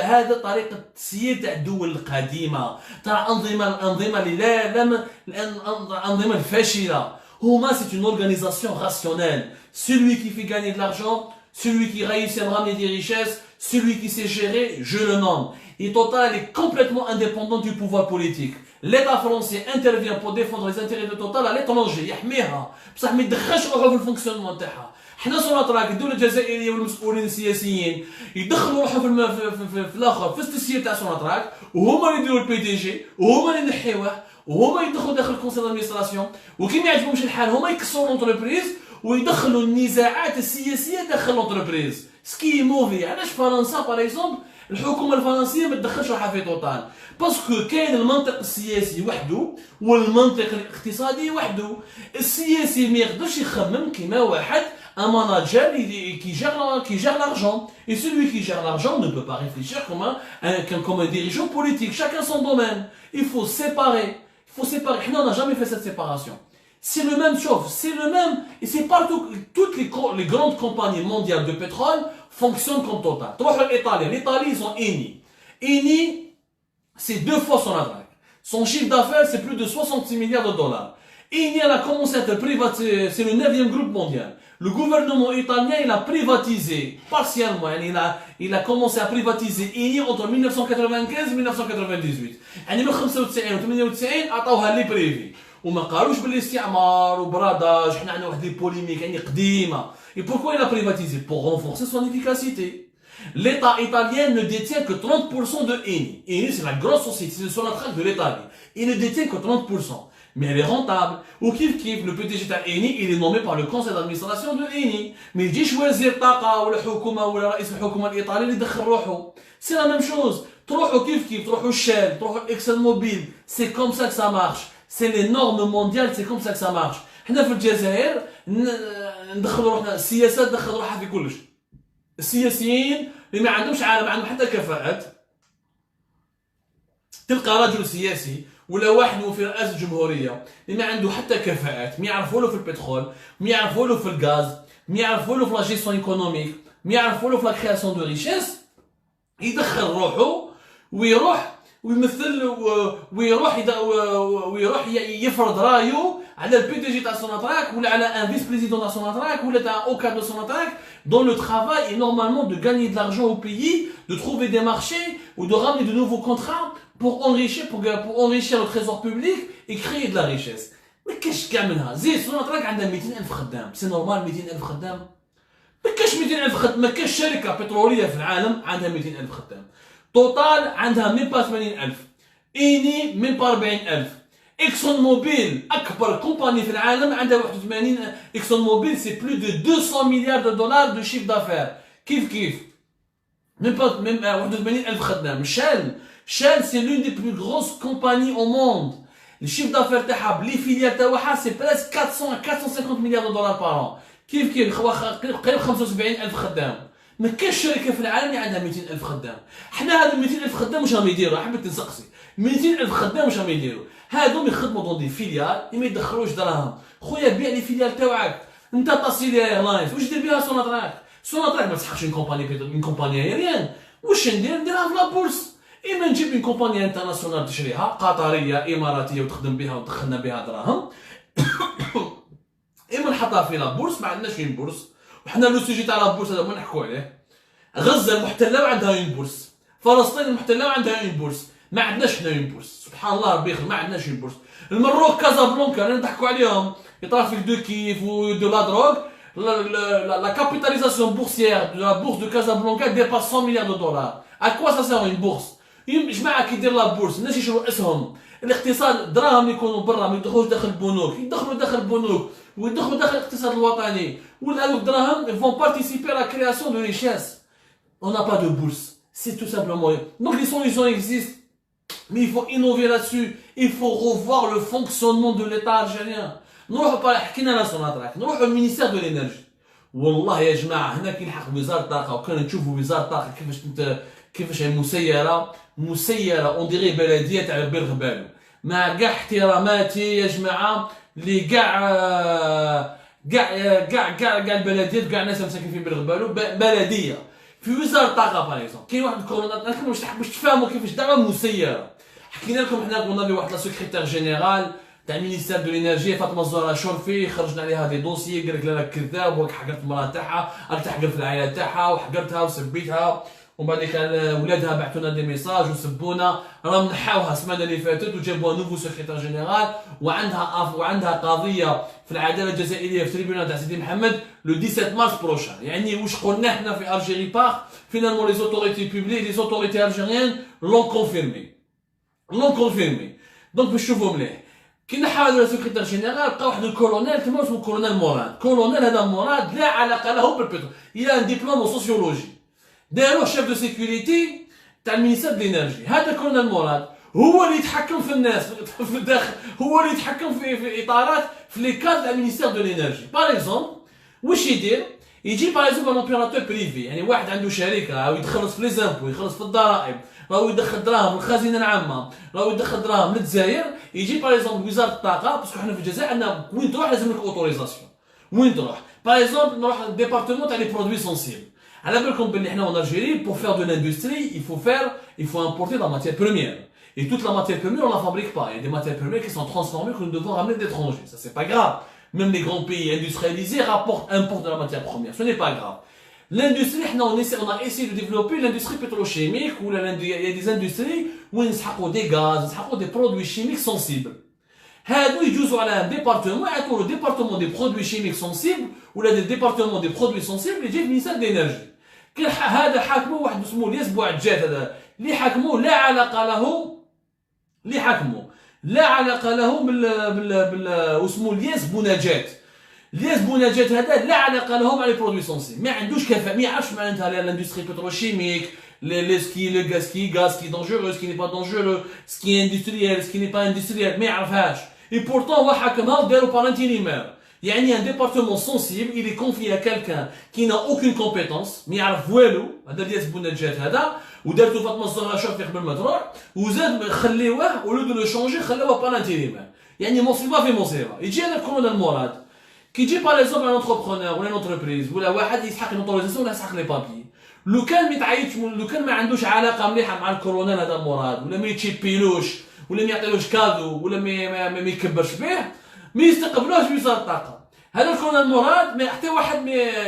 Speaker 1: هذا طريقه التسيير تاع الدول القديمه، تاع الانظمه اللي الانظمه الفاشله. هما c'est une organisation rationnelle. Celui qui fait gagner de l'argent, celui qui réussit à ramener des richesses, celui qui sait gérer, je le nomme. Et Total est complètement indépendant du pouvoir politique. L'État français intervient pour défendre les intérêts de Total à l'étranger، يحميها بصح ما يدخلش روحه في الفونكسيونمون تاعها. حنا سوناطراك الدوله الجزائريه والمسؤولين السياسيين يدخلوا روحهم في الاخر في التسيير تاع سوناطراك، وهما اللي يديروا البي دي جي، وهما اللي ينحيوه، وهما يدخلوا داخل الكونسيل دادمينستراسيون. وكي ما يعجبهمش الحال هما يكسروا لونتربريز ويدخلوا النزاعات السياسيه داخل لونتربريز. سكي موفي. علاش فرنسا باغ اكزومبل الحكومه الفرنسيه ما تدخلش روحها في توتال؟ باسكو كاين المنطق السياسي وحده والمنطق الاقتصادي وحده. السياسي ما يقدرش يخمم كيما واحد un manager qui gère l'argent. Et celui qui gère l'argent ne peut pas réfléchir comme un dirigeant politique. Chacun son domaine. Il faut séparer. On n'a jamais fait cette séparation. C'est le même chose. C'est le même. Et c'est partout. Toutes les grandes compagnies mondiales de pétrole fonctionnent comme Total. L'Italie, ils ont Eni. Eni, c'est 2 fois son adresse. Son chiffre d'affaires, c'est plus de 66 milliards de dollars. Eni, elle a commencé à être privatisée. C'est le 9e groupe mondial. Le gouvernement italien, il a privatisé partiellement. Il a commencé à privatiser Eni entre 1995 et 1998. يعني من 95 و 98 عطاوها لي بريفي، وما قالوش بالاستعمار وبراداج. حنا عندنا واحد لي بوليميك يعني قديمه. Et pourquoi il a privatisé? Pour renforcer son efficacité. L'État italien ne détient que 30% de Eni. Eni, c'est la grosse société, c'est sur la traque de l'Italie. Il ne détient que 30%. Mais elle est rentable. Ou kif, le PDG de Eni, il est nommé par le conseil d'administration de Eni. Mais il dit choisir Taqa ou la Hukuma ou la Raïs Hukuma l'Italie, il décrit roho. C'est la même chose. Troho kif, troho Shell, troho ExxonMobil. C'est comme ça que ça marche. C'est les normes mondiales, c'est comme ça que ça marche. حنا في الجزائر ندخلوا روحنا السياسات تدخل روحها في كلش. السياسيين اللي ما عندهمش عالم، ما عندهم حتى كفاءات. تلقى رجل سياسي ولا واحد في رئاسه الجمهوريه اللي ما عنده حتى كفاءات، ما يعرفوا له في البترول، ما يعرفوا له في الغاز، ما يعرفوا له في لا جيستيون ايكونوميك، ما يعرفوا له في لا كرياسيون دو ريشيس. يدخل روحه ويروح ويمثل ويروح يفرض رايه على البي دي جي تاع سوناطراك ولا على ان فيس بريزيدون تاع سوناطراك ولا تاع او كادر سوناطراك dont le travail est normalement de gagner de l'argent au pays, de trouver des marchés ou de ramener de nouveaux contrats pour enrichir le trésor public et créer de la richesse. ما كاش كاع منها. زي سوناطراك عندها 200,000 خدام. سي نورمال 200,000 خدام؟ ما كاش 200,000 خدام. ما كاش شركه بتروليه في العالم عندها 200,000 خدام. توتال عندها ميم با 80,000. إيني ميم با 40,000. إكسون موبيل أكبر كومباني في العالم عندها 81. إكسون موبيل سي بلو دو 200 مليار دولار دو شيف دافير. كيف ميم 81,000 خدام. شال سي لون دي بلو غروس كومباني au monde. الشيف دافير تاعها بلي فيليال تاعها سي بريسك 450 مليار دولار بار. كيف قريب 75,000 خدام. ما كاش شركه في العالم اللي عندها 200,000 خدام. حنا هاد 200,000 خدام واش راهم يديروا؟ حبيت نسقسي 200,000 خدام واش راهم يديروا؟ هادو يخدموا دون دي فيليال ما يدخلوش دراهم. خويا بيع لي فيليال تاعك. انت طاسيلي ايرلاينز واش دير بها سوناطراك ما تسحقش اون كومباني ايريان. واش نديرها في لابورس. اما نجيب اون كومباني انترناسيونال تشريها قطريه اماراتيه وتخدم بها وتدخلنا بها دراهم. اما نحطها في لابورس. ما عندناش فين بورس وحنا لو سوجي تاع لا بورس هذا ما نحكوا عليه. غزه المحتله وعندها اون بورس، فلسطين المحتله وعندها اون بورس، ما عندناش حنا اون بورس، سبحان الله ربي يخلق ما عندناش اون بورس. المروك كازابلانكا اللي نضحكوا عليهم يترافيك دو كيف ودو لا دروغ، la capitalisation boursière de la bourse de Casablanca dépasse 100 milliards de dollars. À quoi ça sert une bourse؟ جماعه كيدير لا بورس الناس يشروا اسهم، الاقتصاد الدراهم اللي يكونوا برا ما يدخلوش داخل البنوك، يدخلوا داخل البنوك ويدخلوا داخل الاقتصاد الوطني، وهذوك الدراهم vont participer à la création de richesse. On n'a pas de bourse, c'est tout simplement. Donc les solutions existent, mais il faut innover là-dessus. Il faut revoir le fonctionnement de l'État algérien. نروحوا حكينا على سوناتراك، نروحوا المينيستير دو لينرجي. والله يا جماعه هنا كي نحق وزاره الطاقه وكان نشوفوا وزاره الطاقه كيفاش مسيره اون ديغي بلديه تاع بير غبالو، مع كاع احتراماتي يا جماعه اللي كاع البلديات كاع الناس مساكين في بير غبالو بلديه في وزاره الطاقه باغ اكزومبل كاين واحد الكورونا باش تفهموا كيفاش دعوه مسيره. حكينا لكم حنا قلنا لي واحد لا سكرتير جينيرال تاع المينيستير دو لينرجي فاطمه الزهراء شرفي، خرجنا عليها دي دوسيي قال لك لا كذاب وراك حقرت المراه تاعها، راك تحقر في العائله تاعها وحقرتها وسبيتها، ومن بعد كان ولادها بعثوا لنا دي ميساج وسبونا، راهم نحاوها السمانه اللي فاتت وجابوها نوفو سكرتير جينيرال، وعندها قضيه في العداله الجزائريه في تريبيونال تاع سيدي محمد لو 17 مارس بروشان. يعني واش قلنا حنا في الجيري باغ فينالمون لي زوتوريتي بوبليك لي زوتوريتي الجيريان لون كونفيرمي. دونك باش تشوفوا مليح كي نحاولوا السكرتير جينيرال لقى واحد الكولونيل كما اسمه كولونيل مراد. كولونيل هذا مراد لا علاقه له بالبترول، الى ان ديبلوم سوسيولوجي، داروه شيف دو سيكوريتي تاع المينيستير دو لينرجي. هذا كولونيل مراد هو اللي يتحكم في الناس في الداخل، هو اللي يتحكم في اطارات في لي كاد تاع المينيستير دو لينرجي. باغ اكزومبل واش يدير؟ يجي باغ اكزومبل ان اوبيراتور بريفي، يعني واحد عنده شركه راهو يخلص في لي زامبو، يخلص في الضرائب، راهو يدخل دراهم للخزينه العامه، راهو يدخل دراهم للجزائر. يجي باغ اكزومبل وزاره الطاقه، باسكو حنا في الجزائر عندنا وين تروح لازم لك اوتوريزاسيون، وين تروح باغ اكزومبل نروح ديبارتمون تاع لي برودوي سونسيبل. على بالكم بلي حنا en Algérie pour faire de l'industrie il faut importer de la matière première. Et toute la matière première on la fabrique pas. Il y a des matières premières qui sont transformées que nous devons ramener d'étrangers. Ça c'est pas grave. Même les grands pays industrialisés importent de la matière première. Ce n'est pas grave. L'industrie, on a essayé de développer l'industrie pétrochimique où il y a des industries où on a des gaz, on a des produits chimiques sensibles. هادو يجوزوا على ديبارتمون يعطوا له ديبارتمون دي برودوي شيميك سونسيبل ولا دي ديبارتمون دي برودوي سونسيبل يجي في المينيستير دينرجي. كاين هذا حاكمه واحد اسمه الياس بوعجات، هذا اللي حاكمه لا علاقه له بال اسمه الياس بونجات. الياس بونجات هذا لا علاقه له مع لي برودوي سونسيبل، ما عندوش كفاءه، ما يعرفش معناتها لاندستري بتروشيميك، le gaz qui est dangereux, ce qui n'est pas dangereux, ce qui est industriel, ce qui n'est pas industriel, ما يعرفهاش. Et pourtant هو حاكمها وداروا par intérimaire. يعني un département sensible il est confié à quelqu'un qui n'a aucune compétence، ما يعرف والو، هذا الياس بونجات هذا، ودارتو فاطمه الزهراء شرفي قبل ما تروح، وزاد خليوه اولو دو لو شونجي خلاوه par intérimaire. يعني مصيبه في مصيبه. يجي هذا الكولونيل مراد كي يجي باغ اكزومبل ان انتربرونور ولا انتربريز ولا واحد يسحق لوتوريزاسيون ولا يسحق لي بابي، لو كان ما يتعيطش، لو كان ما عندوش علاقه مليحه مع الكولونيل هذا مراد، ولا ما يتشيبيلوش ولا ما يعطيلوش كادو ولا ما يكبرش به، ما يستقبلوش في وزاره الطاقه. هذا الكولونيل مراد ما حتى واحد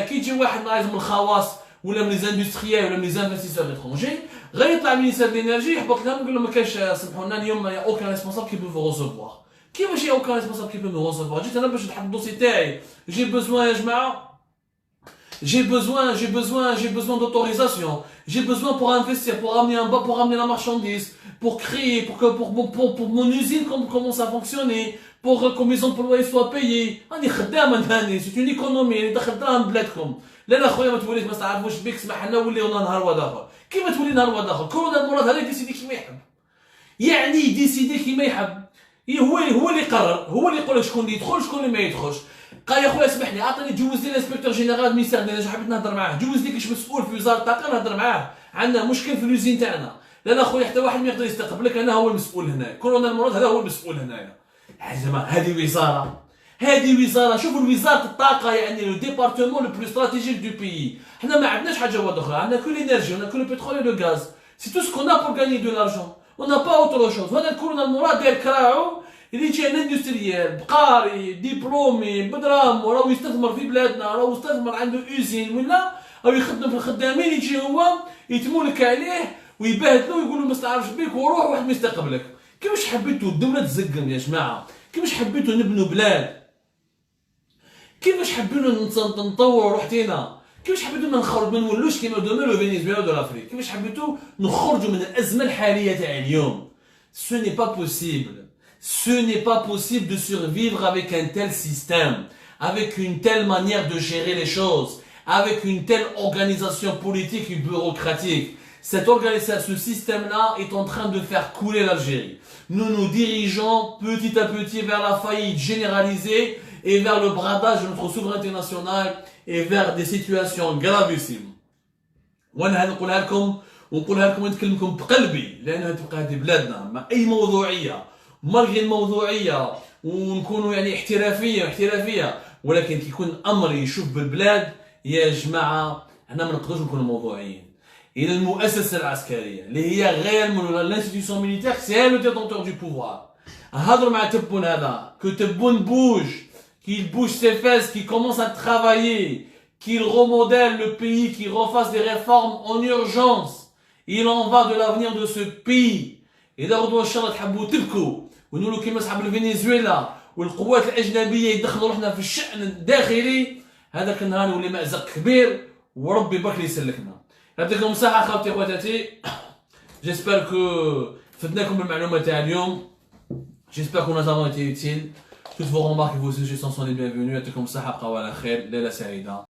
Speaker 1: كي يجي واحد من الخواص ولا من لي زاندستريال ولا من لي زانفستيسور اترونجي غير يطلع مينيستير دينيرجي يحبط لهم يقول لهم ما كاينش، سمحوا لنا اليوم يا اوكان ريسبونسابل كي بو ريسيفوار. كيفاش يا اوكان ريسبونسابل كي بو ريسيفوار؟ جيت انا باش نحط الدوسي تاعي، جي بوزوان يا جماعه، j'ai besoin d'autorisation, j'ai besoin pour investir, pour ramener la marchandise, pour créer, pour mon usine commence à fonctionner, pour que mes employés soient payés. C'est une économie اللي دخل دراهم بلادكم. لا خويا ما توليش ما تعرفوش بك، سمح لنا ولي ولا نهار واحد اخر. كيف تولي نهار واحد اخر؟ كورونا المراد هذا يديسيدي كيما يحب. يعني يديسيدي كيما يحب. هو اللي يقرر، هو اللي يقول لك شكون اللي يدخل شكون اللي ما يدخلش. قال يا خويا اسمح لي اعطيني جوز لي الانسبكتور جينيرال مينيستير دينرجي، حبيت نهضر معاه، جوز لي كاش مسؤول في وزاره الطاقه نهضر معاه، عندنا مشكل في اليوزين تاعنا. لا خويا حتى واحد ما يقدر يستقبلك، انا هو المسؤول هنا، كورونا المراد هذا هو المسؤول هنايا. يا جماعه هذه وزاره، شوفوا وزاره الطاقه يعني لو ديبارتمون لو بلو استراتيجيك دو بيي. حنا ما عندناش حاجه واحده اخرى، عندنا كل انرجي، عندنا كل بترول و غاز، سي تو سكون ا بور غاني دو لارجون، اون با اوتر شوز. هذا الكورونا المراد داير كراعو اللي يجي عندنا اندستريال بقاري دبلومي بدراهم وراه يستثمر في بلادنا، راه يستثمر عنده اوزين ولا او يخدم في الخدامين، يجي هو يتمولك عليه ويبهدلو ويقول له ما استعرفش بيك وروح واحد ما يستقبلك. كيفاش حبيتوا الدوله تزقم يا جماعه؟ كيفاش حبيتوا نبنوا بلاد؟ كيفاش حبيتوا نطوروا روحتينا؟ كيفاش حبيتوا ما نولوش كيما دوما لو فنزويلا دو لافريك؟ كيفاش حبيتوا نخرجوا من الازمه الحاليه تاع اليوم؟ Ce n'est pas possible. Ce n'est pas possible de survivre avec un tel système, avec une telle manière de gérer les choses, avec une telle organisation politique et bureaucratique. Ce système-là est en train de faire couler l'Algérie. Nous nous dirigeons petit à petit vers la faillite généralisée et vers le bradage de notre souveraineté nationale et vers des situations gravissimes. وانا نقولها لكم ونقولها لكم ونتكلمكم بقلبي، لانها تبقى هذه بلادنا مع اي موضوعيه، مالغي الموضوعيه ونكونوا يعني احترافيه، ولكن كي يكون امر يشوف بالبلاد يا جماعه احنا ما نقدروش نكونوا موضوعيين. الى المؤسسه العسكريه اللي هي غير لانستيتيسيون ميليتير سي لو ديتونتور دو بوفوار. هضروا مع تبون هذا كو تبون بوج qu'il bouge ses fesses, qu'il commence à travailler, qu'il remodèle le pays, qu'il refasse des réformes en urgence. Il en va de l'avenir de ce pays. إذا غدوة إن شاء الله تحبوا تبكوا ونقولوا كيما صحاب الفنزويلا والقوات الأجنبية يدخلوا روحنا في الشأن الداخلي، هذاك النهار يولي مأزق كبير وربي برك اللي يسلكنا. يعطيكم الصحة خواتي خواتاتي. جيسبر كو فدناكم بالمعلومات تاع اليوم. جيسبر كو nous avons été utiles. Toutes vos remarques et vos suggestions sont les bienvenues. يعطيكم الصحة، بقاو على خير، ليلة سعيدة.